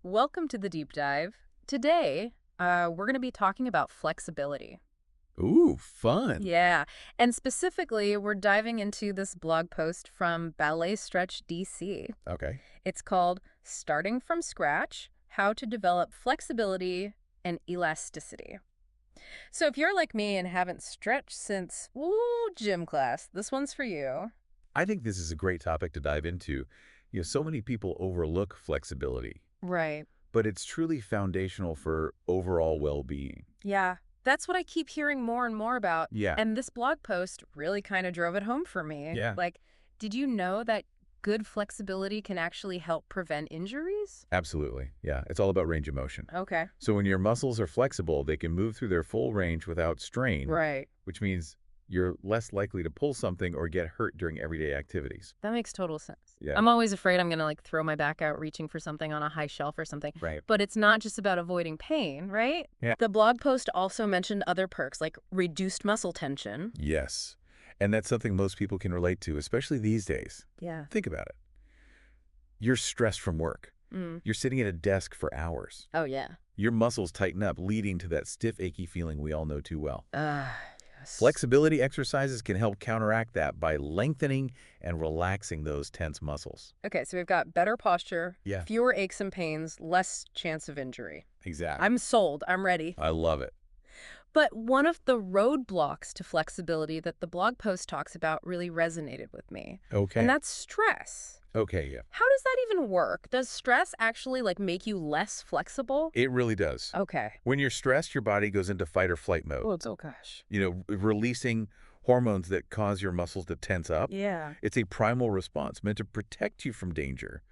Welcome to the deep dive. Today, we're going to be talking about flexibility. Ooh, fun. Yeah, and specifically, we're diving into this blog post from Ballet Stretch DC. Okay. It's called Starting from Scratch: How to Develop Flexibility and Elasticity. So if you're like me and haven't stretched since, gym class, this one's for you. I think this is a great topic to dive into. So many people overlook flexibility, Right. but it's truly foundational for overall well-being. Yeah, that's what I keep hearing more and more about. Yeah. And this blog post really kind of drove it home for me. Yeah. Like, did you know that good flexibility can actually help prevent injuries? Absolutely. Yeah. It's all about range of motion. Okay. So when your muscles are flexible, they can move through their full range without strain, Right. which means you're less likely to pull something or get hurt during everyday activities. That makes total sense. Yeah. I'm always afraid I'm going to like throw my back out reaching for something on a high shelf or something. Right. But it's not just about avoiding pain, right? Yeah. The blog post also mentioned other perks like reduced muscle tension. Yes. And that's something most people can relate to, especially these days. Yeah. Think about it. You're stressed from work. Mm. You're sitting at a desk for hours. Oh, yeah. Your muscles tighten up, leading to that stiff, achy feeling we all know too well. Yes. Flexibility exercises can help counteract that by lengthening and relaxing those tense muscles. Okay, so we've got better posture, Yeah. fewer aches and pains, less chance of injury. Exactly. I'm sold. I'm ready. I love it. But one of the roadblocks to flexibility that the blog post talks about really resonated with me, Okay. and that's stress. Okay, yeah. How does that even work? Does stress actually like make you less flexible? It really does. Okay. When you're stressed, your body goes into fight or flight mode. Oh gosh. Releasing hormones that cause your muscles to tense up. Yeah. It's a primal response meant to protect you from danger.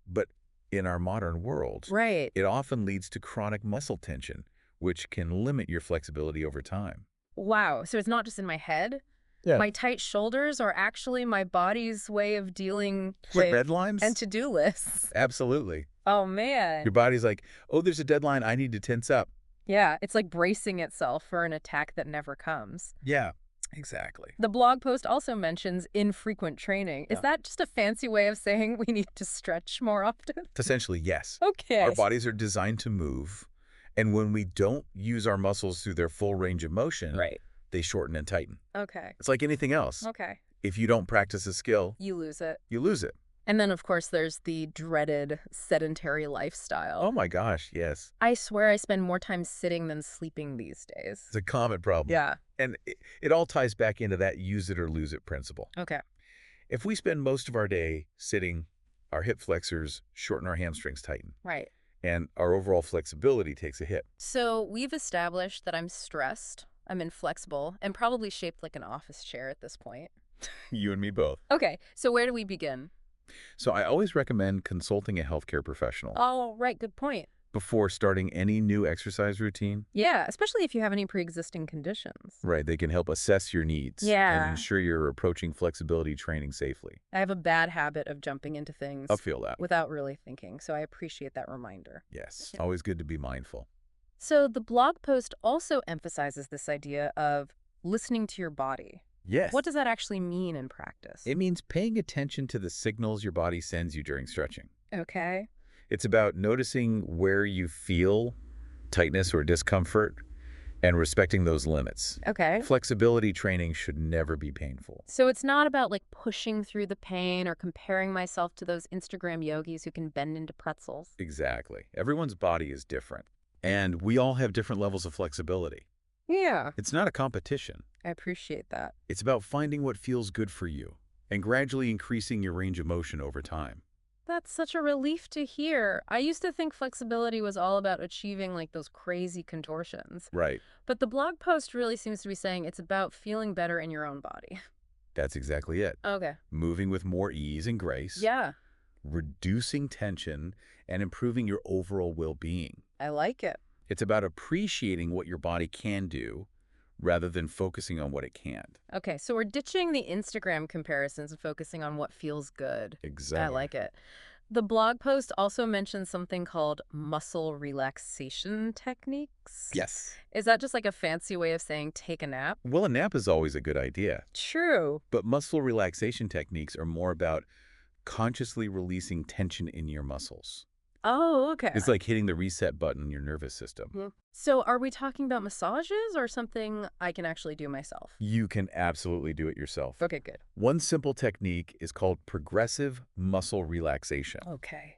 But in our modern world, Right. it often leads to chronic muscle tension, which can limit your flexibility over time. Wow. So it's not just in my head? Yeah. My tight shoulders are actually my body's way of dealing With with deadlines? and to-do lists. Absolutely. Oh man. Your body's like, oh, there's a deadline. I need to tense up. Yeah, it's like bracing itself for an attack that never comes. Yeah, exactly. The blog post also mentions infrequent training. Is Yeah. that just a fancy way of saying we need to stretch more often? Essentially, yes. Okay. Our bodies are designed to move. And when we don't use our muscles through their full range of motion, Right. they shorten and tighten. Okay. It's like anything else. Okay. If you don't practice a skill, You lose it. you lose it. And then, of course, there's the dreaded sedentary lifestyle. Oh my gosh, yes. I swear I spend more time sitting than sleeping these days. It's a common problem. Yeah. And it all ties back into that use it or lose it principle. Okay. If we spend most of our day sitting, our hip flexors shorten, our hamstrings tighten, Right. and our overall flexibility takes a hit. So we've established that I'm stressed, I'm inflexible, and probably shaped like an office chair at this point. You and me both. Okay, so where do we begin? So I always recommend consulting a healthcare professional Oh, right, good point. before starting any new exercise routine. Yeah, especially if you have any pre-existing conditions. Right, they can help assess your needs Yeah. and ensure you're approaching flexibility training safely. I have a bad habit of jumping into things I'll feel that. without really thinking, so I appreciate that reminder. Yes, always good to be mindful. So the blog post also emphasizes this idea of listening to your body. Yes. What does that actually mean in practice? It means paying attention to the signals your body sends you during stretching. Okay. It's about noticing where you feel tightness or discomfort and respecting those limits. Okay. Flexibility training should never be painful. So it's not about like pushing through the pain or comparing myself to those Instagram yogis who can bend into pretzels. Exactly. Everyone's body is different, and we all have different levels of flexibility. Yeah. It's not a competition. I appreciate that. It's about finding what feels good for you and gradually increasing your range of motion over time. That's such a relief to hear. I used to think flexibility was all about achieving like those crazy contortions. Right. But the blog post really seems to be saying it's about feeling better in your own body. That's exactly it. Okay. Moving with more ease and grace. Yeah, Reducing tension, and improving your overall well-being. I like it. It's about appreciating what your body can do rather than focusing on what it can't. Okay, so we're ditching the Instagram comparisons and focusing on what feels good. Exactly. I like it. The blog post also mentions something called muscle relaxation techniques. Yes. Is that just like a fancy way of saying take a nap? Well, a nap is always a good idea, True. but muscle relaxation techniques are more about consciously releasing tension in your muscles. Oh, okay. It's like hitting the reset button in your nervous system. So are we talking about massages or something I can actually do myself? You can absolutely do it yourself. Okay, good. One simple technique is called progressive muscle relaxation. Okay.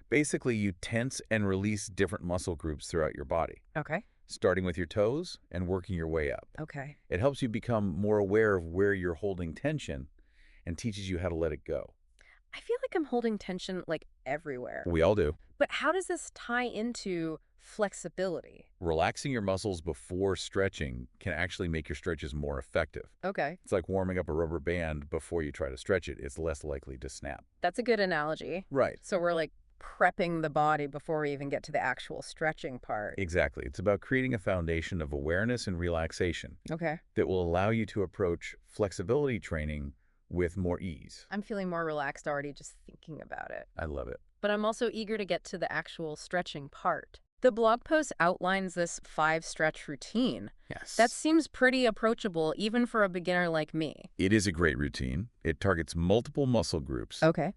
Basically, you tense and release different muscle groups throughout your body, Okay. starting with your toes and working your way up. Okay. It helps you become more aware of where you're holding tension and teaches you how to let it go. I feel like I'm holding tension like everywhere. We all do. But how does this tie into flexibility? Relaxing your muscles before stretching can actually make your stretches more effective. Okay. It's like warming up a rubber band before you try to stretch it. It's less likely to snap. That's a good analogy. Right. So we're like prepping the body before we even get to the actual stretching part. Exactly. It's about creating a foundation of awareness and relaxation Okay. that will allow you to approach flexibility training with more ease. I'm feeling more relaxed already just thinking about it. I love it. But I'm also eager to get to the actual stretching part. The blog post outlines this 5-stretch routine. Yes. That seems pretty approachable even for a beginner like me. It is a great routine. It targets multiple muscle groups Okay.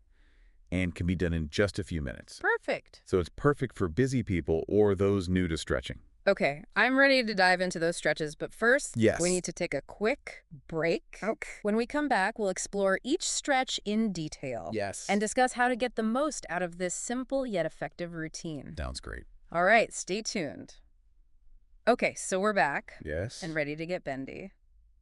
and can be done in just a few minutes. Perfect. So it's perfect for busy people or those new to stretching. Okay, I'm ready to dive into those stretches, but first, Yes. we need to take a quick break. Okay. When we come back, we'll explore each stretch in detail. Yes. And discuss how to get the most out of this simple yet effective routine. Sounds great. All right, stay tuned. Okay, so we're back Yes. and ready to get bendy.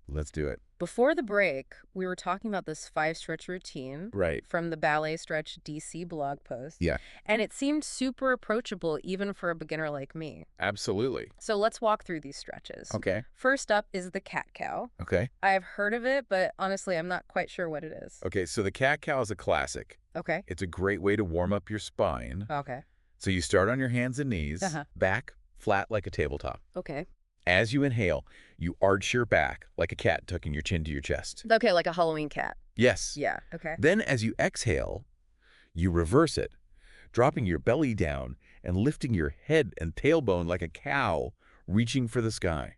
Let's do it. Before the break, we were talking about this 5-stretch routine Right. from the Ballet Stretch DC blog post. Yeah. And it seemed super approachable even for a beginner like me. Absolutely. So let's walk through these stretches. Okay. First up is the cat-cow. Okay. I've heard of it, but honestly, I'm not quite sure what it is. Okay, so the cat-cow is a classic. Okay. It's a great way to warm up your spine. Okay. So you start on your hands and knees, back flat like a tabletop. Okay. As you inhale, you arch your back like a cat tucking your chin to your chest. Okay, like a Halloween cat. Yes. Yeah. Okay. Then as you exhale, you reverse it, dropping your belly down and lifting your head and tailbone like a cow reaching for the sky.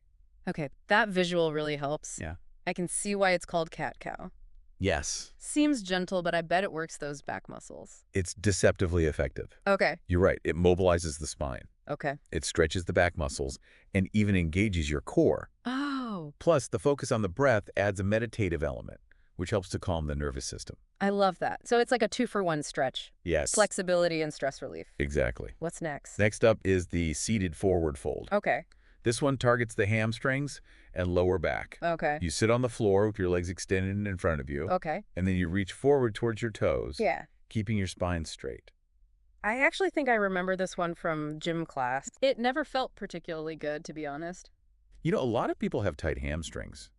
Okay, that visual really helps. Yeah. I can see why it's called cat-cow. Yes. Seems gentle, but I bet it works those back muscles. It's deceptively effective. Okay. You're right. It mobilizes the spine. Okay. It stretches the back muscles and even engages your core. Oh, Plus, the focus on the breath adds a meditative element, which helps to calm the nervous system. I love that. So it's like a 2-for-1 stretch. Yes. Flexibility and stress relief. Exactly. What's next? Next up is the seated forward fold. Okay. This one targets the hamstrings and lower back. Okay. You sit on the floor with your legs extended in front of you, Okay. and then you reach forward towards your toes, Yeah. keeping your spine straight. I actually think I remember this one from gym class. It never felt particularly good, to be honest. You know, a lot of people have tight hamstrings,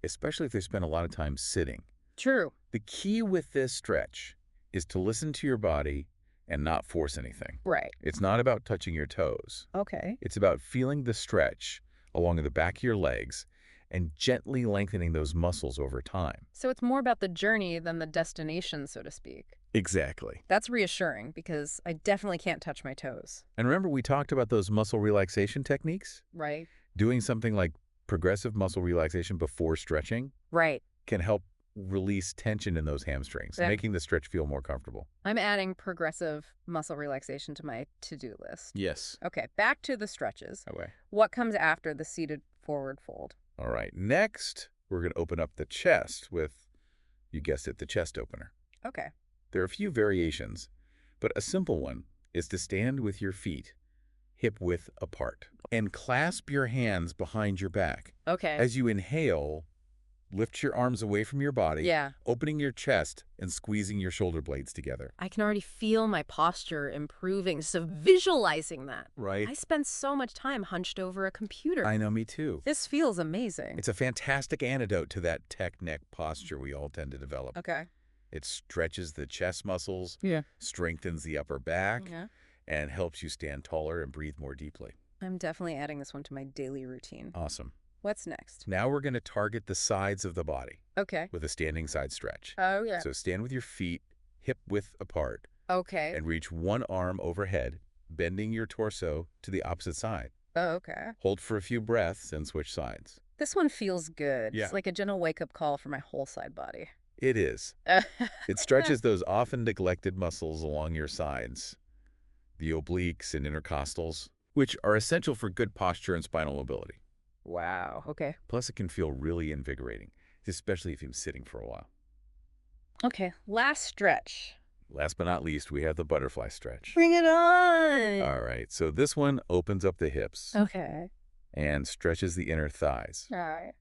especially if they spend a lot of time sitting. True. The key with this stretch is to listen to your body and not force anything. Right. It's not about touching your toes. Okay. It's about feeling the stretch along the back of your legs and gently lengthening those muscles over time. So it's more about the journey than the destination, so to speak. Exactly. That's reassuring because I definitely can't touch my toes. And remember we talked about those muscle relaxation techniques? Right? Doing something like progressive muscle relaxation before stretching Right. can help release tension in those hamstrings, Yeah. making the stretch feel more comfortable. I'm adding progressive muscle relaxation to my to-do list. Yes. Okay, back to the stretches. Okay. What comes after the seated forward fold? All right. Next, we're going to open up the chest with, you guessed it, the chest opener. Okay. There are a few variations, but a simple one is to stand with your feet hip width apart and clasp your hands behind your back. Okay. As you inhale, lift your arms away from your body, Yeah. opening your chest and squeezing your shoulder blades together. I can already feel my posture improving, so visualizing that. Right? I spend so much time hunched over a computer. I know, me too. This feels amazing. It's a fantastic antidote to that tech neck posture we all tend to develop. Okay. It stretches the chest muscles, Yeah. strengthens the upper back, Yeah. and helps you stand taller and breathe more deeply. I'm definitely adding this one to my daily routine. Awesome. What's next? Now we're going to target the sides of the body Okay. with a standing side stretch. Oh, yeah. So stand with your feet hip width apart Okay. and reach one arm overhead, bending your torso to the opposite side. Oh, okay. Hold for a few breaths and switch sides. This one feels good. Yeah. It's like a gentle wake-up call for my whole side body. It is. It stretches those often neglected muscles along your sides, the obliques and intercostals, which are essential for good posture and spinal mobility. Wow. Okay. Plus, it can feel really invigorating, especially if you're sitting for a while. Okay. Last stretch. Last but not least, we have the butterfly stretch. Bring it on. All right, so this one opens up the hips Okay. and stretches the inner thighs. All right.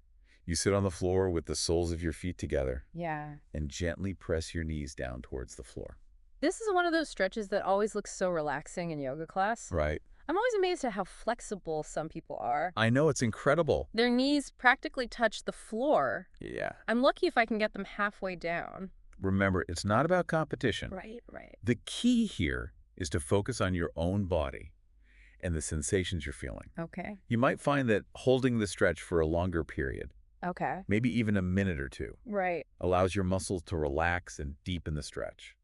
You sit on the floor with the soles of your feet together Yeah. and gently press your knees down towards the floor. This is one of those stretches that always looks so relaxing in yoga class. Right. I'm always amazed at how flexible some people are. I know, it's incredible. Their knees practically touch the floor. Yeah. I'm lucky if I can get them halfway down. Remember, it's not about competition. Right, right. The key here is to focus on your own body and the sensations you're feeling. Okay. You might find that holding the stretch for a longer period, Okay. maybe even a minute or two, Right. allows your muscles to relax and deepen the stretch.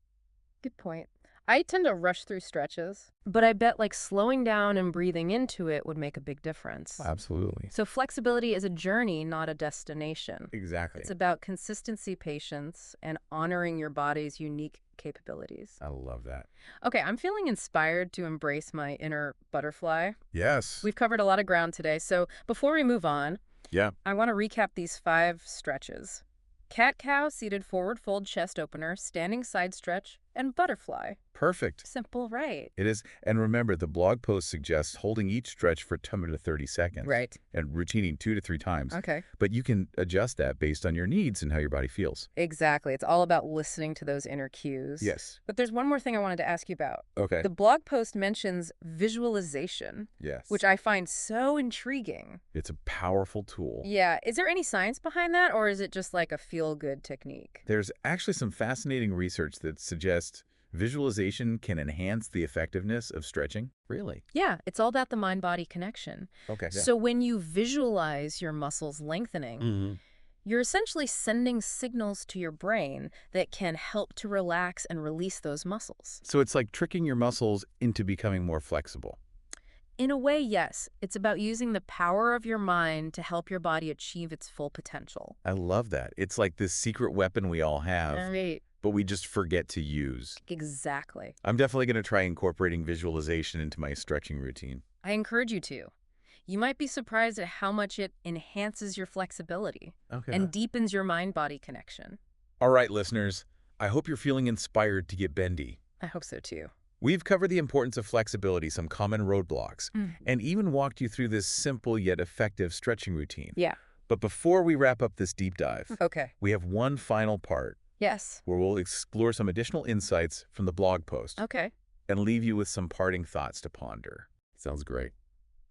Good point. I tend to rush through stretches, but I bet like slowing down and breathing into it would make a big difference. Absolutely. So flexibility is a journey, not a destination. Exactly. It's about consistency, patience, and honoring your body's unique capabilities. I love that. Okay, I'm feeling inspired to embrace my inner butterfly. Yes. We've covered a lot of ground today, so before we move on, Yeah. I want to recap these 5 stretches. Cat-cow, seated forward fold chest opener, standing side stretch, and butterfly. Perfect. Simple, right? It is. And remember, the blog post suggests holding each stretch for 10 to 30 seconds. Right. And routining 2 to 3 times. Okay. But you can adjust that based on your needs and how your body feels. Exactly. It's all about listening to those inner cues. Yes. But there's one more thing I wanted to ask you about. Okay. The blog post mentions visualization, Yes. which I find so intriguing. It's a powerful tool. Yeah. Is there any science behind that, or is it just like a feel-good technique? There's actually some fascinating research that suggests visualization can enhance the effectiveness of stretching. Really? Yeah, it's all about the mind-body connection. Okay. So when you visualize your muscles lengthening, you're essentially sending signals to your brain that can help to relax and release those muscles. So it's like tricking your muscles into becoming more flexible. In a way, yes. It's about using the power of your mind to help your body achieve its full potential. I love that. It's like this secret weapon we all have, Right. but we just forget to use. Exactly. I'm definitely going to try incorporating visualization into my stretching routine. I encourage you to. You might be surprised at how much it enhances your flexibility Okay. and deepens your mind-body connection. All right, listeners. I hope you're feeling inspired to get bendy. I hope so too. We've covered the importance of flexibility, some common roadblocks, and even walked you through this simple yet effective stretching routine. Yeah. But before we wrap up this deep dive, Okay. we have one final part Yes. where we'll explore some additional insights from the blog post Okay. and leave you with some parting thoughts to ponder. Sounds great.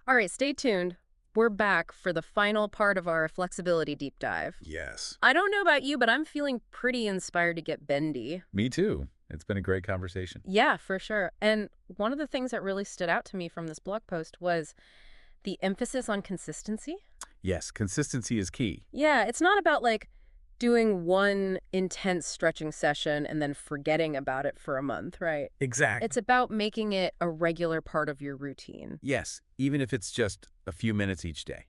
All right, stay tuned. We're back for the final part of our flexibility deep dive. Yes. I don't know about you, but I'm feeling pretty inspired to get bendy. Me too. It's been a great conversation. Yeah, for sure. And one of the things that really stood out to me from this blog post was the emphasis on consistency. Yes, consistency is key. Yeah, it's not about like doing one intense stretching session and then forgetting about it for a month, right? Exactly. It's about making it a regular part of your routine. Yes, even if it's just a few minutes each day.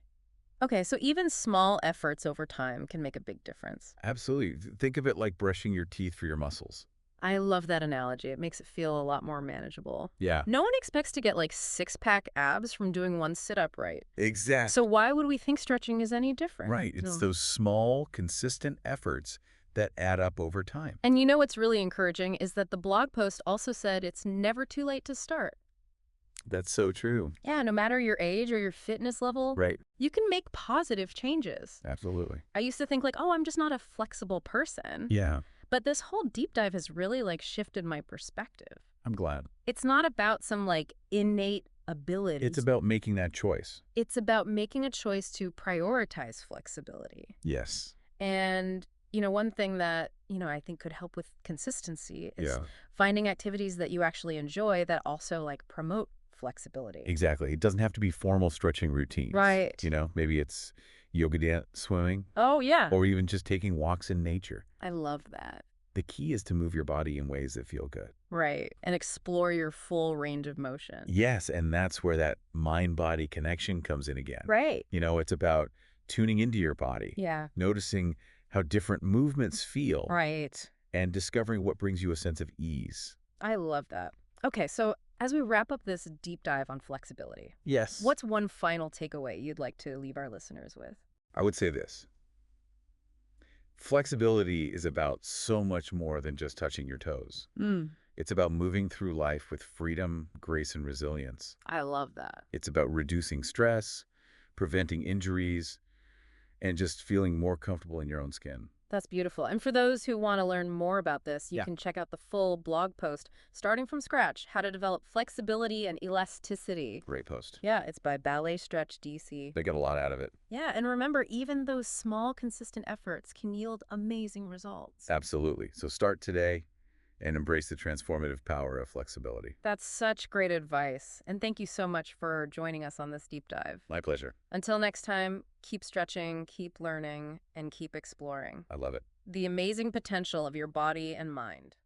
Okay, so even small efforts over time can make a big difference. Absolutely. Think of it like brushing your teeth for your muscles. I love that analogy. It makes it feel a lot more manageable. Yeah. No one expects to get like 6-pack abs from doing one sit-up, right? Exactly. So why would we think stretching is any different? Right. It's No. those small, consistent efforts that add up over time. And you know what's really encouraging is that the blog post also said it's never too late to start. That's so true. Yeah, no matter your age or your fitness level, Right. you can make positive changes. Absolutely. I used to think like, oh, I'm just not a flexible person. Yeah. But this whole deep dive has really like shifted my perspective. I'm glad. It's not about some like innate ability. It's about making that choice. It's about making a choice to prioritize flexibility. Yes. And, you know, one thing that, you know, I think could help with consistency is Yeah. finding activities that you actually enjoy that also like promote flexibility. Exactly. It doesn't have to be formal stretching routines. Right. You know, maybe it's yoga, dance, swimming, Oh, yeah. or even just taking walks in nature. I love that. The key is to move your body in ways that feel good. Right. And explore your full range of motion. Yes, and that's where that mind-body connection comes in again. Right. You know, it's about tuning into your body, Yeah. noticing how different movements feel, Right. and discovering what brings you a sense of ease. I love that. Okay, so As we wrap up this deep dive on flexibility, Yes. what's one final takeaway you'd like to leave our listeners with? I would say this. Flexibility is about so much more than just touching your toes. It's about moving through life with freedom, grace, and resilience. I love that. It's about reducing stress, preventing injuries, and just feeling more comfortable in your own skin. That's beautiful. And for those who want to learn more about this, you Yeah. can check out the full blog post, Starting from Scratch, How to Develop Flexibility and Elasticity. Great post. Yeah, it's by Ballet Stretch DC. They get a lot out of it. Yeah, and remember, even those small, consistent efforts can yield amazing results. Absolutely. So start today and embrace the transformative power of flexibility. That's such great advice. And thank you so much for joining us on this deep dive. My pleasure. Until next time, keep stretching, keep learning, and keep exploring I love it. the amazing potential of your body and mind.